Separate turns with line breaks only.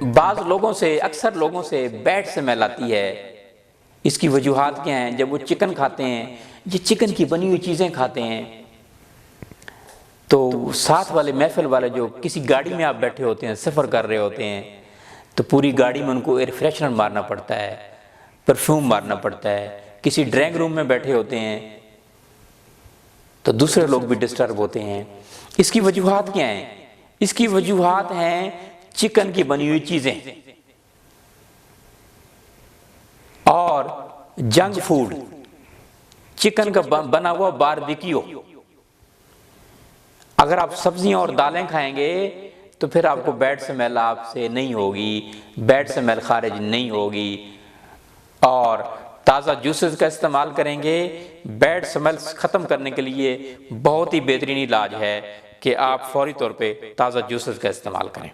बाज़ लोगों से, अक्सर लोगों से बैड स्मेल आती है। इसकी वजूहात क्या हैं? जब वो चिकन खाते हैं, ये चिकन की बनी हुई चीज़ें खाते हैं, तो साथ वाले महफिल वाले जो किसी गाड़ी में आप बैठे होते हैं, सफ़र कर रहे होते हैं, तो पूरी गाड़ी में उनको एयर फ्रेशनर मारना पड़ता है, परफ्यूम मारना पड़ता है। किसी ड्राइंग रूम में बैठे होते हैं तो दूसरे लोग भी डिस्टर्ब होते हैं। इसकी वजूहात क्या हैं? इसकी वजूहात हैं चिकन की बनी हुई चीज़ें और जंक फूड, चिकन का बना हुआ बारबेक्यू। अगर आप सब्जियां और दालें खाएंगे तो फिर आपको बैड स्मेल आपसे नहीं होगी, बैड स्मेल खारिज नहीं होगी। और ताज़ा जूसेस का इस्तेमाल करेंगे। बैड स्मेल ख़त्म करने के लिए बहुत ही बेहतरीन इलाज है कि आप फौरी तौर पे ताज़ा जूसेस का इस्तेमाल करें।